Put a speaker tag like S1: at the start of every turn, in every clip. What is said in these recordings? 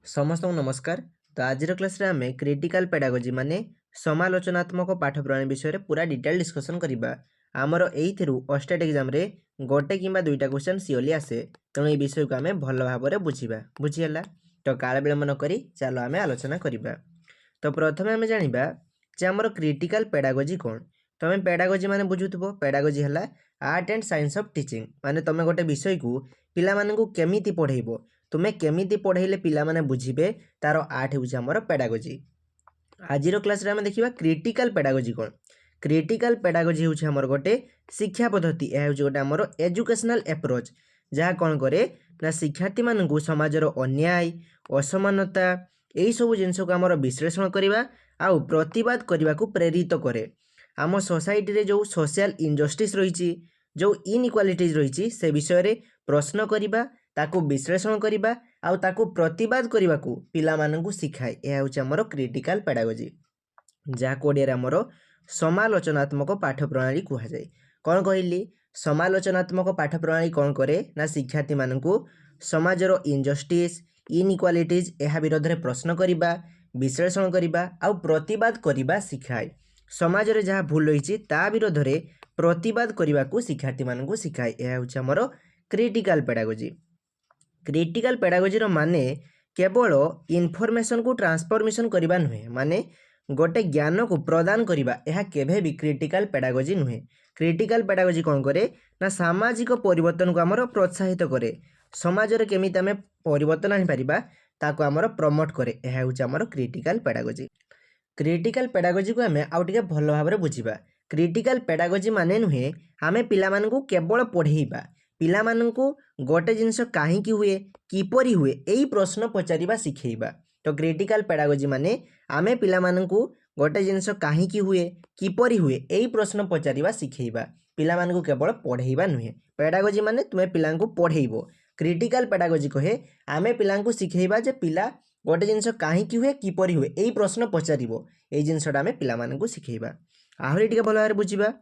S1: समस्त को नमस्कार। तो आज क्लास रे आमे क्रिटिकल पेडागोजी माने समालोचनात्मक पाठ प्रणाली विषय रे पूरा डिटेल डिस्कशन करिबा। आमर एइथिरु स्टेट एग्जाम रे गोटे किंबा दुईटा क्वेश्चन सियोली आसे, तेणु ए विषय को आमे भल भाबरे बुझिबा। बुझिहला तो काल विलंब न करी चलो आमे आलोचना करिबा। तो प्रथमे आमे जानिबा जे आमर क्रिटिकल पेडागोजी कोन। तमे पेडागोजी माने बुझुथबो, पेडागोजी हला art and science of teaching. माने तमे गोटे विषय को पिला माननकु केमिति पढेइबो, तुमे केमिति पढेइले पिला माने बुझिबे, तार आर्ट हेउछि हमर पेडागोजी। आजिरो क्लास रे आमे देखिबा क्रिटिकल पेडागोजी कोन। क्रिटिकल पेडागोजी हेउछि हमर गोटे शिक्षा पद्धति। ए हेउछि गोटे हमर एजुकेशनल अप्रोच, जहा कोन करे ना शिक्षार्थी माननकु समाजर अन्याय, असमानता एई सब जिंस को हमर विश्लेषण करिबा आउ प्रतिवाद करिबा को प्रेरित करे। आम सोसाइटी रे जो सोशल इनजस्टिस रहिछि, जो इनइक्वालिटीज रहिछि, से विषय रे प्रश्न करिबा, ताकू विश्लेषण करिबा आउ ताकू प्रतिवाद करिबा को पिला माननकु सिखाए। ए हेउछि हमर क्रिटिकल पेडागोजी, जहा कोडिया रे हमर समालोचनात्मक पाठ प्रणाली कुहा जाय। कोन कहिली समालोचनात्मक पाठ प्रणाली कोन करे ना शिक्षार्थी माननकु समाजर इनजस्टिस, इनइक्वालिटीज एहा विरोध रे प्रश्न करिबा, विश्लेषण करिबा आउ प्रतिवाद करिबा सिखाए। समाज रे जहा भूल रहिछि ता विरोध रे प्रतिवाद करिबा को शिक्षार्थी माननकु सिखाए। ए हेउछि हमर क्रिटिकल पेडागोजी। क्रिटिकल पेडागोजी रो माने केवल इनफॉरमेशन को ट्रांसफॉर्मेशन करिबा नुहे, माने गोटे ज्ञान को प्रदान करिबा, एहा केभे भी क्रिटिकल पेडागोजी नुहे। क्रिटिकल पेडागोजी कोन करे ना सामाजिक परिवर्तन को हमर प्रोत्साहित करे। समाज रे केमिति आमे परिवर्तन आनि परिबा ताको हमर प्रमोट करे। एहा हेउछि हमर क्रिटिकल पेडागोजी। क्रिटिकल पेडागोजी को आमे आउ टिके भल भाबरे बुझिबा। क्रिटिकल पेडागोजी माने नुहे आमे पिला माननकु केवल पढेइबा, पिला माननकु गोटे जिंस काहींकि हुए, किपरि हुए, एई प्रश्न पचारिबा सिखेइबा। तो क्रिटिकल पेडागोजी माने आमे पिला माननकु गोटे जिंस काहींकि हुए, किपरि हुए, एई प्रश्न पचारिबा सिखेइबा। पिला माननकु केवल पढेइबा नुहे। पेडागोजी माने तुमे पिलांकु पढेइबो। क्रिटिकल पेडागोजी कहे आमे पिलांकु सिखेइबा जे पिला गोटे जिंस काहींकि हुए, किपरि हुए, एई प्रश्न पचारिबो। एई जिंसटा आमे पिला माननकु सिखेइबा। आहुरि टिके भल भाबरे बुझिबा।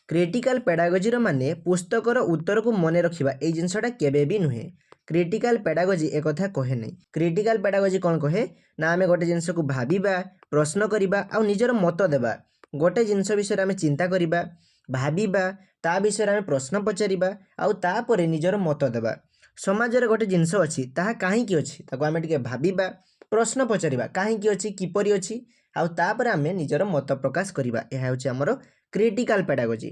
S1: क्रिटिकल पेडागोजी रो माने पुस्तकर उत्तर को मने रखिबा, एई जिंसटा केबे भी नुहे। क्रिटिकल पेडागोजी एक कथा कहे नै। क्रिटिकल पेडागोजी कोन कहे ना आमे गोटे जिंस को भाबिबा, प्रश्न करिबा आउ निजर मत देबा। गोटे जिंस विषय आमे चिंता करिबा, भाबिबा, ता विषय आमे प्रश्न पचारिबा आउ तापरे निजर मत देबा। समाज रे गोटे जिंस अछि, ताहा काहींकि अछि, ताको आमे टिके भाबिबा, प्रश्न पचारिबा, काहींकि अछि, किपरि अछि, आउ तापरे आमे निजर मत प्रकाश करिबा। एहा होछि हमर क्रिटिकल पेडागोजी।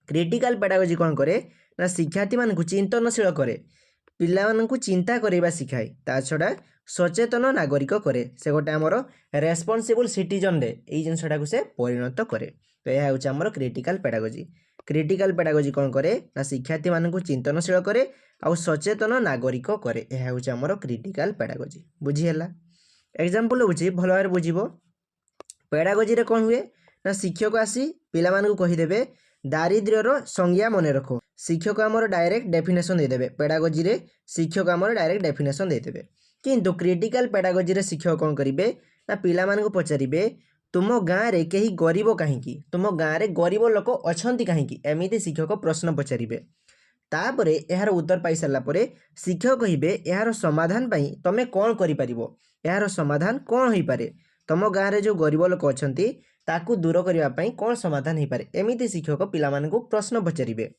S1: क्रिटिकल पेडागोजी कोन करे ना शिक्षार्थी मानकु चिंतनशील करे, पिला मानकु चिंता करिबा सिखाए। ता छडा सचेतन नागरिक करे। से गोटे हमर रेस्पोंसिबल सिटीजन रे एई जिंसटा को से परिणत करे। तो एहा होछि हमर क्रिटिकल पेडागोजी। क्रिटिकल पेडागोजी कोन करे ना शिक्षार्थी मानकु चिंतनशील करे आउ सचेतन नागरिक करे। एहा होछि हमर क्रिटिकल पेडागोजी। बुझी हला। एग्जांपल होछि भल भाबरे बुझिबो। पेडागोजी रे कोन हुए ना शिक्षक आसी पिला मानकु कहि देबे दारिद्र्यर संज्ञा मने रखो। शिक्षक आमर डायरेक्ट डेफिनेशन दे देबे। पेडागोजी रे शिक्षक आमर डायरेक्ट डेफिनेशन दे देबे। किंतु क्रिटिकल पेडागोजी रे शिक्षक कोन करिवे ना पिला मानकु पचारिबे तुम गाँ रे केही गरीब काहींकि, तुम गाँ रे गरीब लोक अछंती काहींकि, एमिति शिक्षक प्रश्न पचारिबे। तापरे एहार उत्तर पाई सारला परे शिक्षक कहिबे एहार समाधान पई तमे कोन करि परिबो, एहार समाधान कोन होई पारे, तम गाँ रे जो गरीब लोक अछंती ताकू दूर करिबा पई कोन समाधान होई पारे। एमिति शिक्षक पिला मानकु प्रश्न पचारिबे।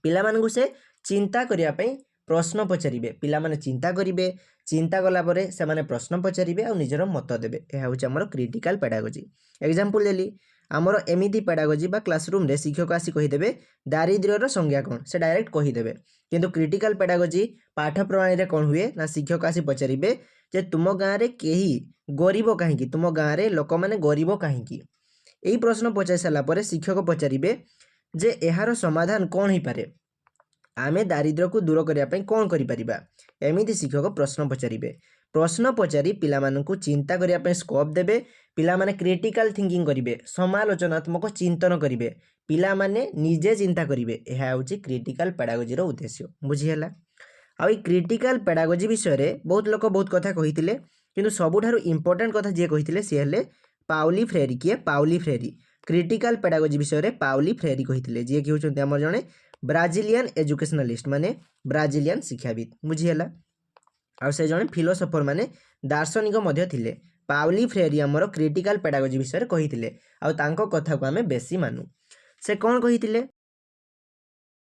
S1: पिला मानकु से चिंता करिया पई प्रश्न पचारिबे। पिला माने चिंता करिबे, चिंता गला परे से माने प्रश्न पचारिबे आ निजर मत देबे। एहा होछि हमर क्रिटिकल पेडागोजी। एग्जांपल देली हमर एमिति पेडागोजी बा क्लासरूम रे शिक्षक आसी कहि देबे दारिद्र्यर संज्ञा कोन, से डायरेक्ट कहि देबे। किंतु क्रिटिकल पेडागोजी पाठ प्रणाली रे कोन हुए ना शिक्षक आसी पचारिबे जे तुम गाँ रे केही गरीब काहींकि, तुम गाँ रे लोक माने गरीब काहींकि। एई प्रश्न पचारि सारला परे शिक्षक पचारिबे जे एहार समाधान कोन होई पारे, आमे दारिद्र्य को दूर करिया पई कोन करि परिबा। एमिति शिक्षक प्रश्न पचारिबे। प्रश्न पचारि पिला मानकु चिंता करिया पई स्कोप देबे। पिला माने क्रिटिकल थिंकिंग करिबे, समालोचनात्मक चिंतन करिबे, पिला माने निजे चिंता करिबे। एहा होछि क्रिटिकल पेडागोजी रो उद्देश्य। बुझी हला। आ ई क्रिटिकल पेडागोजी विषय रे बहुत लोक बहुत कथा कहितिले, किंतु सबुठारु इंपोर्टेंट कथा जे कहितिले से हेले पाउली फ्रेरी। किए पाउली फ्रेरी क्रिटिकल पेडागोजी विषय रे पाउली फ्रेरी कहितिले, जे कि होचंती हमर जणे ब्राजिलियन एजुकेशनलिस्ट, माने ब्राजिलियन शिक्षाविद। बुझी हला। ଆଉ ସେ ଜଣେ ଫିଲୋସଫର ମାନେ ଦାର୍ଶନିକ ମଧ୍ୟ ଥିଲେ। ପାଉଲି ଫ୍ରେରି ଆମର କ୍ରିଟିକାଲ पेडागोजी विषय कही आउ तांको कथा को आमे बेसी मानु। से कौन कही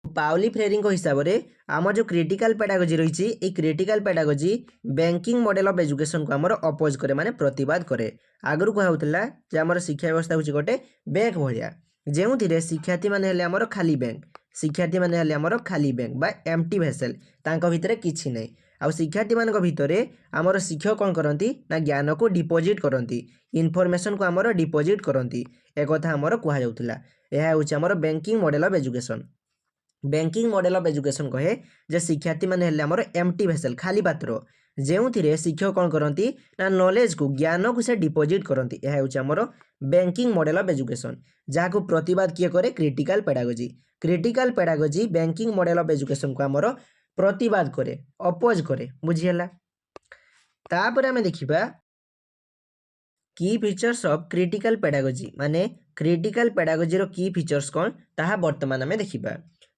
S1: पाउली फ्रेरी हिसाब से आम जो क्रिटिकल पेडागोजी रही है critical pedagogy banking model of education को आमर अपोज करे माने प्रतिवाद करे। आगु कहूला जे आमर शिक्षा व्यवस्था हूँ गोटे बैंक भाया जो शिक्षार्थी मैंने आमर खाली बैंक शिक्षार्थी मैंने आमर खाली बैंक बा एम्प्टी भेसेल तांको भितरे किछि नहीं। आउ शिक्षार्थी मान भितरे आमर शिक्षक कौन करती ना ज्ञान को डिपोजिट करती इनफॉरमेशन को आमर डिपोजिट करती एक कथा आमर कहुला। यह हूँ आमर banking model of education. Banking model of education कहे जे शिक्षार्थी मैंने आमर एम्प्टी भेसेल खाली पात्र जो शिक्षक कौन करती ना नॉलेज को ज्ञान को से डिपोजिट करती। यह हूँ आमर बैंकिंग मॉडल ऑफ एजुकेशन जहाँ को प्रतिवाद किए करे critical pedagogy. Critical pedagogy banking model of education को आमर प्रतिवाद करे अपोज करे बुझीगला। तापर आमे देखिबा की फीचर्स ऑफ क्रिटिकल पेडागोजी माने क्रिटिकल पेडागोजी रो की फीचर्स कौन ताहा वर्तमान आमे देखिबा।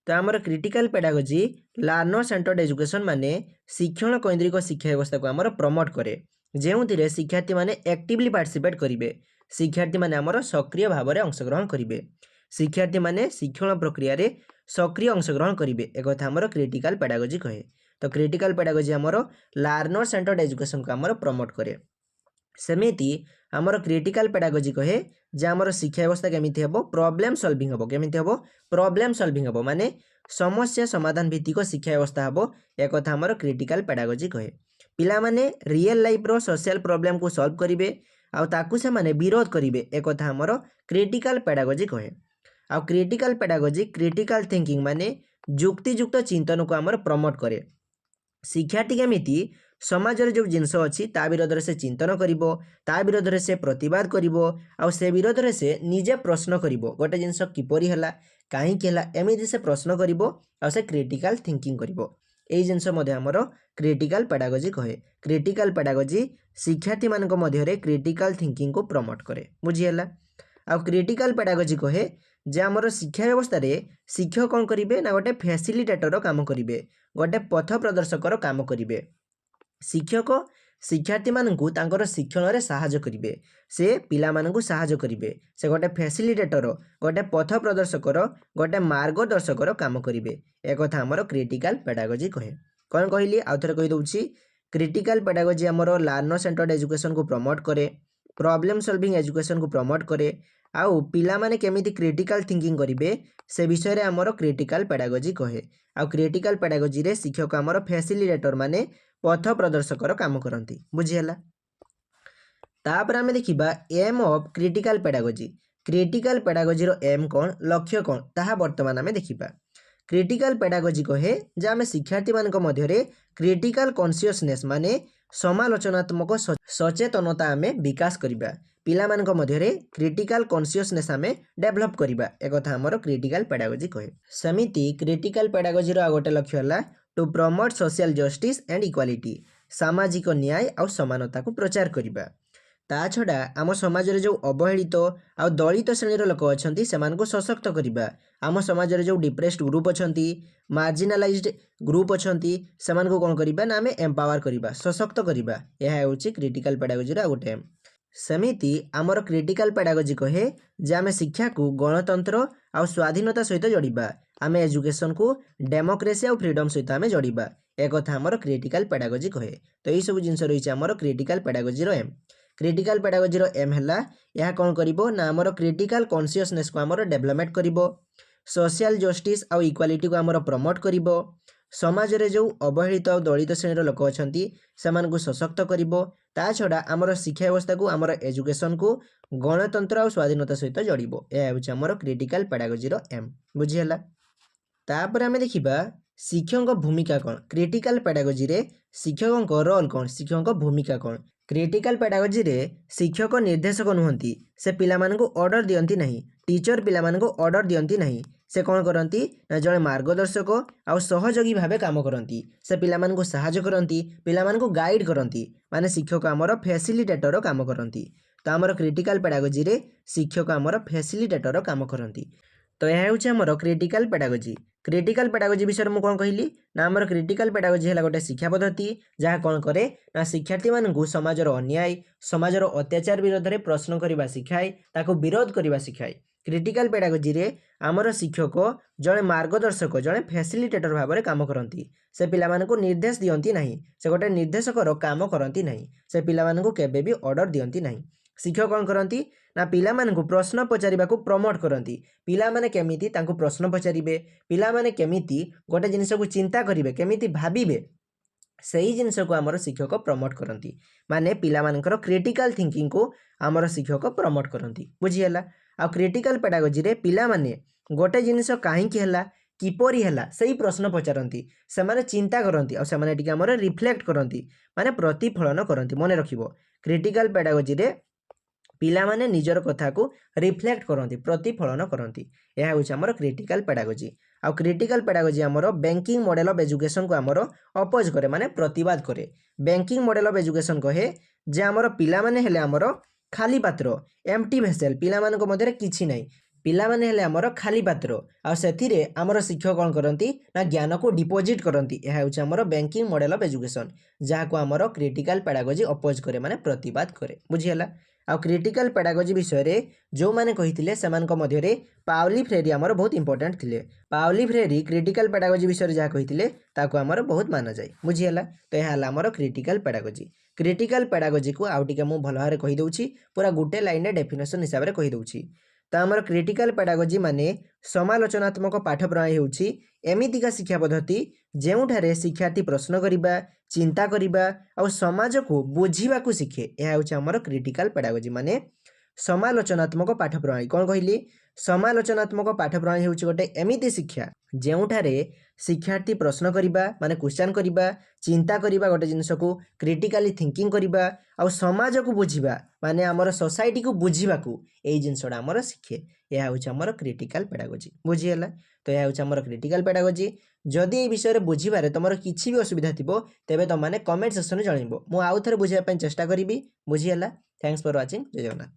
S1: तो आमर critical pedagogy learner centred education माने शिक्षण केंद्रिक शिक्षा व्यवस्था को आमर प्रमोट करे जो शिक्षार्थी माने एक्टिवली पार्टिसिपेट करिवे शिक्षार्थी माने आमर सक्रिय भाव में अंशग्रहण करिवे शिक्षार्थी माने शिक्षण प्रक्रिया रे सक्रिय अंशग्रहण करिवे एक कथा आमर क्रिटिकल पेडागोजी कहे। तो क्रिटिकल पेडागोजी आमर लर्नर सेंटर्ड एजुकेशन को आमर प्रमोट करे। सेमिति आमर क्रिटिकल पेडागोजी कहे जे आमर शिक्षा व्यवस्था केमिति हेबो प्रॉब्लम सॉल्विंग हेबो केमिति हेबो प्रॉब्लम सॉल्विंग हेबो माने समस्या समाधान भित्तिक शिक्षा व्यवस्था हेबो एक कथा आमर क्रिटिकल पेडागोजी कहे। पिला माने रियल लाइफ रो सोशल प्रॉब्लम को सॉल्व करिवे आउ ताकू से माने विरोध करिवे एक कथा आमर क्रिटिकल पेडागोजी कहे। आउ क्रिटिकल पेडागोजी क्रिटिकल थिंकिंग माने युक्तियुक्त चिंतन को आमर प्रमोट करे। शिक्षार्थी केमिति समाज रे जो जिनस अच्छी ता विरोध से चिंतन करिवो ता विरोध से प्रतिवाद करिवो आउ से विरोध से निजे प्रश्न करिवो गोटे जिनस किपरि हला काहे हला एमिति से प्रश्न करिवो आउ से क्रिटिकल थिंकिंग करिवो एई जिनस मध्ये हमर क्रिटिकल पेडागोजी कहे। क्रिटिकल पेडागोजी शिक्षार्थी मानक मध्य रे क्रिटिकल थिंकिंग को प्रमोट करे बुझीगला। आउ क्रिटिकल पेडागोजी कहे जे आमर शिक्षा व्यवस्था रे शिक्षक कौन करिवे ना गोटे फैसिलिटेटर काम करिवे गोटे पथ प्रदर्शकर काम करिवे शिक्षक शिक्षार्थी मानकु तांकर शिक्षण रे सहायता करिवे से पिला मानकु सहायता करिवे से गोटे फैसिलिटेटर गोटे पथ प्रदर्शकर गोटे मार्गदर्शकर काम करिवे एक कथा हमर क्रिटिकल पेडागोजी कहे। कौन कहली आउ थरे कहि दउछि क्रिटिकल पेडागोजी हमर लर्नर सेंटर्ड एजुकेशन को प्रमोट करे प्रॉब्लम सॉल्विंग एजुकेशन को प्रमोट करे आउ पिला माने केमिति क्रिटिकल थिंकिंग करिवे से विषय रे हमर क्रिटिकल पेडागोजी कहे। आउ क्रिटिकल पेडागोजी रे शिक्षक हमर फैसिलिटेटर माने पथ प्रदर्शकर काम करती बुझीगला। तापर आमे देखिबा aim of critical pedagogy. Critical pedagogy रो एम कौन लक्ष्य कौन ताहा वर्तमान आमे देखिबा। क्रिटिकल पेडागोजी कहे जे आमे शिक्षार्थी मानक मध्य रे क्रिटिकल कॉन्शियसनेस माने समालोचनात्मक सचेतनता आमे विकास करिबा पिला मानक मध्य रे क्रिटिकल कॉन्शियसनेस आमे डेवलप करिबा एक कथा हमर क्रिटिकल पेडागोजी कहे। समिति क्रिटिकल पेडागोजी रो गोटे लक्ष्य हला to promote social justice and equality सामाजिक न्याय और समानता को प्रचार करिबा। ता छड़ा आम समाज रे जो अवहेलित आ दलित श्रेणी लोक अछंती सेमान को सशक्त करिबा आम समाज रे जो डिप्रेस्ड ग्रुप अछंती मार्जिनालाइज्ड ग्रुप अछंती सेमान को कोन करिबा ना आमे एम्पावर करिबा सशक्त करिबा यह होची क्रिटिकल पेडागोजी रा गोटे। सेमिति आमर क्रिटिकल पेडागोजी कहे जे आमे शिक्षा को गणतंत्र आ स्वाधीनता सहित जोड़िबा आमे एजुकेशन को डेमोक्रेसी और फ्रीडम सहित आमे जोड़िबा एक कथा हमर क्रिटिकल पेडागोजी कहे। तो यही सब जिनस रही आमर क्रिटिकल पेडागोजी रो एम। क्रिटिकल पेडागोजी रो एम हला यह कौन करिवो ना आमर क्रिटिकल कॉन्शियसनेस को आमर डेवलपमेंट करिवो सोशल जस्टिस और इक्वालिटी को आमर प्रमोट करिवो समाज रे जो अवहेलित और दलित श्रेणी लोक अछंती सेमान को सशक्त करिवो ता छड़ा आमर शिक्षा व्यवस्था को आमर एजुकेशन को गणतंत्र और स्वाधीनता सहित जोड़िवो यह होची आमर क्रिटिकल पेडागोजी रो एम बुझीगला। तापर आमे देखिबा शिक्षक भूमिका कौन क्रिटिकल पेडागोजी रे शिक्षक रोल कौन शिक्षक भूमिका कौन। क्रिटिकल पेडागोजी रे शिक्षक निर्देशक नुहंती से पिला मानकु ऑर्डर दियंती नहीं टीचर पिला मानकु ऑर्डर दियंती नहीं से कौन करती ना जड़े मार्गदर्शक आ सहयोगी भाव काम करती से पिला मानकु सहायता करती पिला मानकु गाइड करती माने शिक्षक आमर फैसिलिटेटर काम करती। तो आमर क्रिटिकल पेडागोजी रे शिक्षक आमर फैसिलिटेटर काम करती। तो यह हूँ आमर क्रिटिकल पेडागोजी। क्रिटिकल पेडागोजी विषय में कौन कहली ना आमर क्रिटिकल पेडागोजी है गोटे शिक्षा पद्धति जहाँ कौन करे ना शिक्षार्थी मानू समाजर अन्याय समाजर अत्याचार विरोध में प्रश्न करने सिखाए ताको विरोध करने सिखाए। क्रिटिकल पेडागोजी रे आमर शिक्षक जड़े मार्गदर्शक जड़े फैसिलिटेटर भाव में काम करती से पिला निर्देश दियंती नहीं से गोटे निर्देशकर काम करती नहीं से पिला केबे भी ऑर्डर दियंती नहीं। शिक्षक कौन करती ना पिला प्रश्न पचारिबा को प्रमोट करती पिला माने केमिति तांको प्रश्न पचारिबे पिला माने केमिति गोटे जिनिस को चिंता करिवे केमिति भाबिबे सही जिनिस को आमर शिक्षक प्रमोट करती माने पिला मानकर क्रिटिकल थिंकिंग को आमर शिक्षक प्रमोट करती बुझीगला। आ क्रिटिकल पेडागोजी रे पिला माने गोटे जिनिस काहींकि हैला किपरि हैला सही प्रश्न पचारती से चिंता करती और से आमर रिफ्लेक्ट करती माने प्रतिफलन करती मन रखिबो। क्रिटिकल पेडागोजी रे पिला माने निजर कथा को रिफ्लेक्ट करती प्रतिफलन करती यह हूँ आमर क्रिटिकल पेडागोजी। आ क्रिटिकल पेडागोजी आमर बैंकिंग मॉडल ऑफ एजुकेशन को आमर अपोज करे माने प्रतिवाद करे। बैंकिंग मॉडल ऑफ एजुकेशन कहे जे आमर पिला माने हेले आमर खाली पात्र एम्प्टी भेसेल पिला मानक मध्यरे किछि नाही पिला माने हेले आमर खाली पात्र आ सेथिरे आमर शिक्षक कौन करती ना ज्ञान को डिपोजिट करती यह हूँ आमर बैंकिंग मॉडल ऑफ एजुकेशन जहाँ को आमर क्रिटिकल पेडागोजी अपोज करे माने प्रतिवाद करे बुझीगला। आ क्रिटिकल पेडागोजी विषय रे जो माने कहिथिले सेमानक मध्यरे पाउली फ्रेरी आमर बहुत इंपोर्टेंट थिले। पाउली फ्रेरी क्रिटिकल पेडागोजी विषय रे जहाँ कहिथिले ताको आमर बहुत माना जाए बुझीगला। तो यह हला आमर क्रिटिकल पेडागोजी। क्रिटिकल पेडागोजी को आउ टिके मु भल भाबरे कहि दउछि पूरा गुटे लाइन रे डेफिनेशन हिसाब रे कहि दउछि। तो आमर क्रिटिकल पेडागोजी माने समालोचनात्मक पाठ प्रणाली होउछि एमितिका शिक्षा पद्धति जेउठारे शिक्षार्थी प्रश्न करिबा चिंता करिबा और समाज को बुझीबा को शिखे यह हूँ आमर क्रिटिकल पेडागोजी माने समालोचनात्मक पाठ प्रणाली। कौन कहली समालोचनात्मक पाठ प्रणाली होउछि गोटे एमिति शिक्षा जेउठारे शिक्षार्थी प्रश्न करिबा माने क्वेश्चन करिबा चिंता करिबा गोटे जिनिस को क्रिटिकली थिंकिंग करिबा और समाज को बुझीबा माने आमर सोसाइटी को बुझीबा को एई जिनिसडा आमर शिखे यह हूँ आमर क्रिटिकल पेडागोजी बुझीगला। तो यह हूँ आमर क्रिटिकल पेडागोजी। जदि ए विषय में बुझीबारे तुमर किछि भी असुविधा थिबो तेबे तुम माने कमेंट सेक्शन में जणाइबो मु आउ थरे बुझाइबा पई चेष्टा करिबी बुझीगला। Thanks for watching. जय जगन्नाथ।